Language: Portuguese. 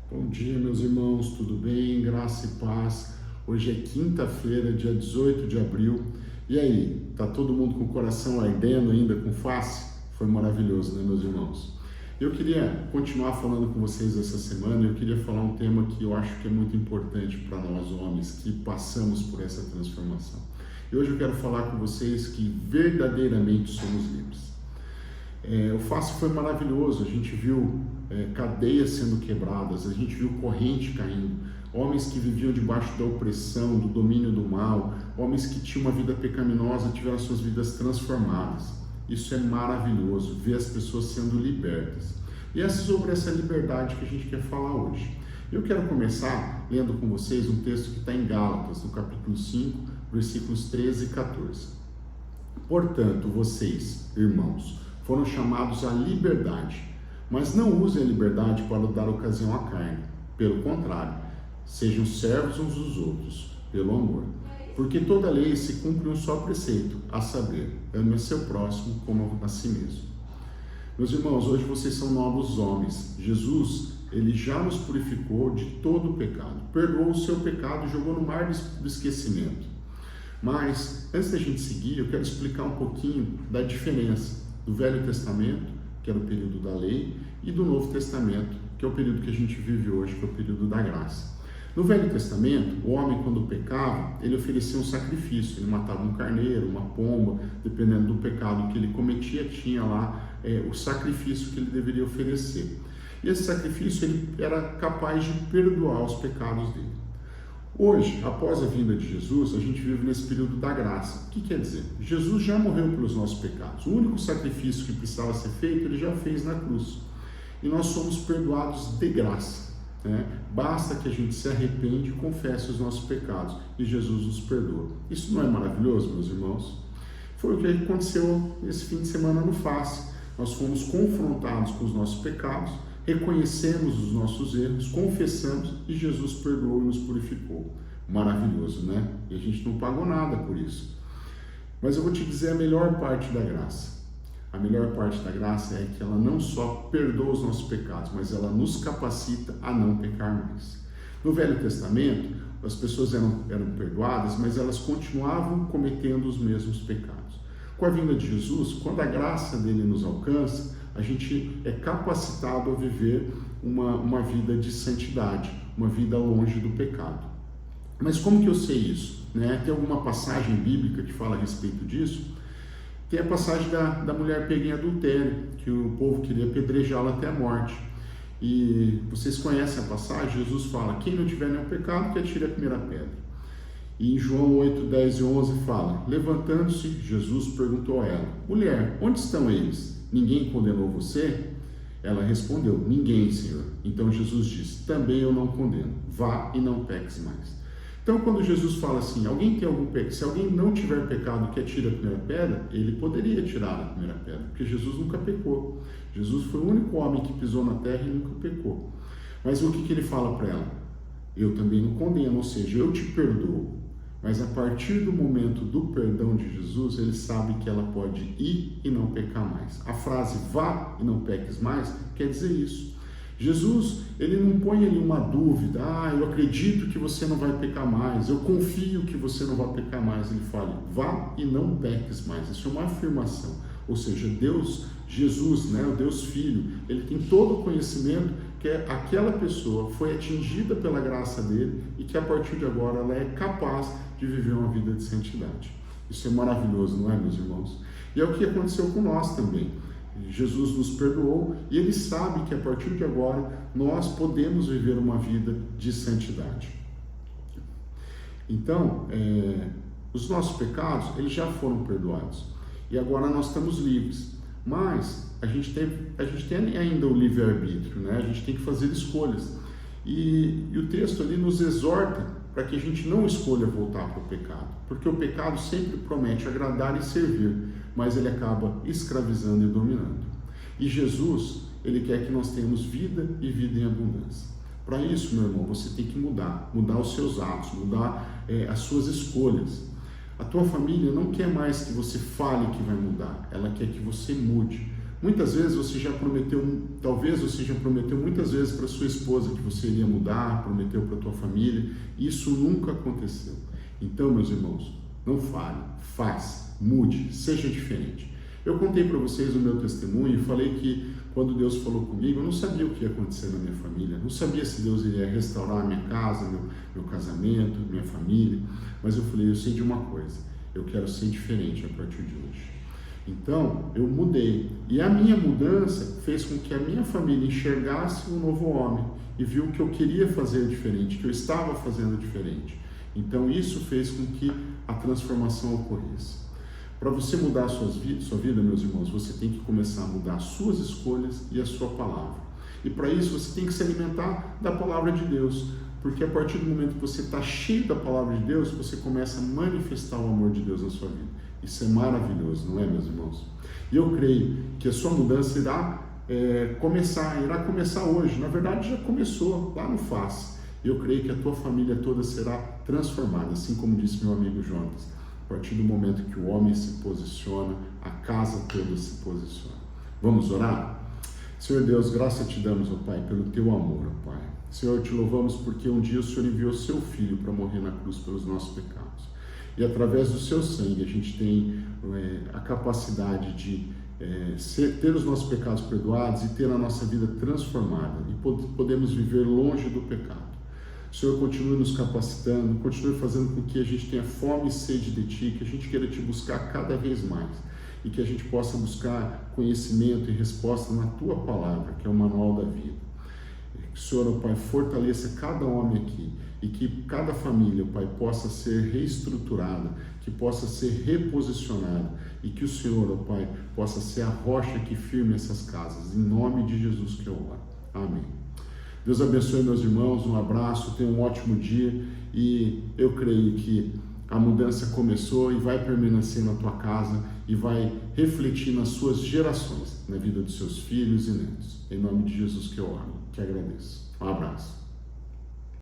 Bom dia, meus irmãos, tudo bem? Graça e paz. Hoje é quinta-feira, dia 18 de abril. E aí, tá todo mundo com o coração ardendo ainda, com face? Foi maravilhoso, né, meus irmãos? Eu queria continuar falando com vocês essa semana. Eu queria falar um tema que eu acho que é muito importante para nós homens que passamos por essa transformação. E hoje eu quero falar com vocês que verdadeiramente somos livres. O Face foi maravilhoso, a gente viu cadeias sendo quebradas, a gente viu corrente caindo, homens que viviam debaixo da opressão, do domínio do mal, homens que tinham uma vida pecaminosa, tiveram suas vidas transformadas. Isso é maravilhoso, ver as pessoas sendo libertas. E é sobre essa liberdade que a gente quer falar hoje. Eu quero começar lendo com vocês um texto que está em Gálatas, no capítulo 5, versículos 13 e 14. Portanto, vocês, irmãos, foram chamados à liberdade, mas não usem a liberdade para dar ocasião à carne. Pelo contrário, sejam servos uns dos outros, pelo amor. Porque toda lei se cumpre em um só preceito, a saber, ame a seu próximo como a si mesmo. Meus irmãos, hoje vocês são novos homens. Jesus, ele já nos purificou de todo o pecado, perdoou o seu pecado e jogou no mar do esquecimento. Mas, antes da gente seguir, eu quero explicar um pouquinho da diferença do Velho Testamento, que era o período da lei, e do Novo Testamento, que é o período que a gente vive hoje, que é o período da graça. No Velho Testamento, o homem, quando pecava, ele oferecia um sacrifício, ele matava um carneiro, uma pomba, dependendo do pecado que ele cometia, tinha lá o sacrifício que ele deveria oferecer. E esse sacrifício ele era capaz de perdoar os pecados dele. Hoje, após a vinda de Jesus, a gente vive nesse período da graça. O que quer dizer? Jesus já morreu pelos nossos pecados. O único sacrifício que precisava ser feito, ele já fez na cruz. E nós somos perdoados de graça. Basta que a gente se arrepende e confesse os nossos pecados. E Jesus nos perdoa. Isso não é maravilhoso, meus irmãos? Foi o que aconteceu esse fim de semana no Face. Nós fomos confrontados com os nossos pecados, reconhecemos os nossos erros, confessamos e Jesus perdoou e nos purificou. Maravilhoso, né? E a gente não pagou nada por isso. Mas eu vou te dizer a melhor parte da graça. A melhor parte da graça é que ela não só perdoa os nossos pecados, mas ela nos capacita a não pecar mais. No Velho Testamento, as pessoas eram perdoadas, mas elas continuavam cometendo os mesmos pecados. Com a vinda de Jesus, quando a graça dele nos alcança, a gente é capacitado a viver uma vida de santidade, uma vida longe do pecado. Mas como que eu sei isso? Tem alguma passagem bíblica que fala a respeito disso? Tem a passagem da mulher pega em adultério, que o povo queria apedrejá-la até a morte. E vocês conhecem a passagem? Jesus fala, quem não tiver nenhum pecado, que atire a primeira pedra. E em João 8, 10 e 11 fala, levantando-se, Jesus perguntou a ela, mulher, onde estão eles? Ninguém condenou você? Ela respondeu, ninguém, Senhor. Então Jesus disse, também eu não condeno, vá e não peques mais. Então quando Jesus fala assim, alguém tem algum pecado, se alguém não tiver pecado que atire a primeira pedra, ele poderia tirar a primeira pedra, porque Jesus nunca pecou. Jesus foi o único homem que pisou na terra e nunca pecou. Mas o que ele fala para ela? Eu também não condeno, ou seja, eu te perdoo. Mas a partir do momento do perdão de Jesus, ele sabe que ela pode ir e não pecar mais. A frase vá e não peques mais quer dizer isso. Jesus, ele não põe ali uma dúvida, eu acredito que você não vai pecar mais, eu confio que você não vai pecar mais. Ele fala, vá e não peques mais. Isso é uma afirmação. Ou seja, Deus, Jesus, o Deus Filho, ele tem todo o conhecimento que aquela pessoa foi atingida pela graça dele e que a partir de agora ela é capaz de viver uma vida de santidade. Isso é maravilhoso, não é, meus irmãos? E é o que aconteceu com nós também. Jesus nos perdoou e ele sabe que a partir de agora nós podemos viver uma vida de santidade. Então, os nossos pecados, eles já foram perdoados e agora nós estamos livres. Mas a gente tem ainda o livre-arbítrio, a gente tem que fazer escolhas. E o texto ali nos exorta para que a gente não escolha voltar para o pecado, porque o pecado sempre promete agradar e servir, mas ele acaba escravizando e dominando. E Jesus, ele quer que nós tenhamos vida e vida em abundância. Para isso, meu irmão, você tem que mudar os seus atos, mudar as suas escolhas. A tua família não quer mais que você fale que vai mudar, ela quer que você mude. Muitas vezes você já prometeu, talvez você já prometeu muitas vezes para sua esposa que você iria mudar, prometeu para a tua família, e isso nunca aconteceu. Então, meus irmãos, não fale, faça, mude, seja diferente. Eu contei para vocês o meu testemunho e falei que quando Deus falou comigo, eu não sabia o que ia acontecer na minha família, não sabia se Deus iria restaurar a minha casa, meu casamento, minha família, mas eu falei, eu sei de uma coisa, eu quero ser diferente a partir de hoje. Então, eu mudei. E a minha mudança fez com que a minha família enxergasse um novo homem e viu que eu queria fazer diferente, que eu estava fazendo diferente. Então, isso fez com que a transformação ocorresse. Para você mudar a sua vida, meus irmãos, você tem que começar a mudar as suas escolhas e a sua palavra. E para isso, você tem que se alimentar da palavra de Deus. Porque a partir do momento que você está cheio da palavra de Deus, você começa a manifestar o amor de Deus na sua vida. Isso é maravilhoso, não é, meus irmãos? E eu creio que a sua mudança irá começar hoje. Na verdade, já começou lá no Face. Eu creio que a tua família toda será transformada, assim como disse meu amigo Jonas. A partir do momento que o homem se posiciona, a casa toda se posiciona. Vamos orar? Senhor Deus, graça te damos, ó Pai, pelo teu amor, ó Pai. Senhor, te louvamos porque um dia o Senhor enviou seu Filho para morrer na cruz pelos nossos pecados. E através do seu sangue a gente tem a capacidade de ter os nossos pecados perdoados e ter a nossa vida transformada. E podemos viver longe do pecado. Senhor, continue nos capacitando, continue fazendo com que a gente tenha fome e sede de Ti, que a gente queira Te buscar cada vez mais. E que a gente possa buscar conhecimento e resposta na Tua Palavra, que é o manual da vida. Senhor, ó Pai, fortaleça cada homem aqui e que cada família, ó Pai, possa ser reestruturada, que possa ser reposicionada e que o Senhor, ó Pai, possa ser a rocha que firme essas casas. Em nome de Jesus que eu oro. Amém. Deus abençoe meus irmãos, um abraço, tenham um ótimo dia e eu creio que a mudança começou e vai permanecer na tua casa e vai refletir nas suas gerações, na vida dos seus filhos e netos. Em nome de Jesus que eu oro, que agradeço. Um abraço.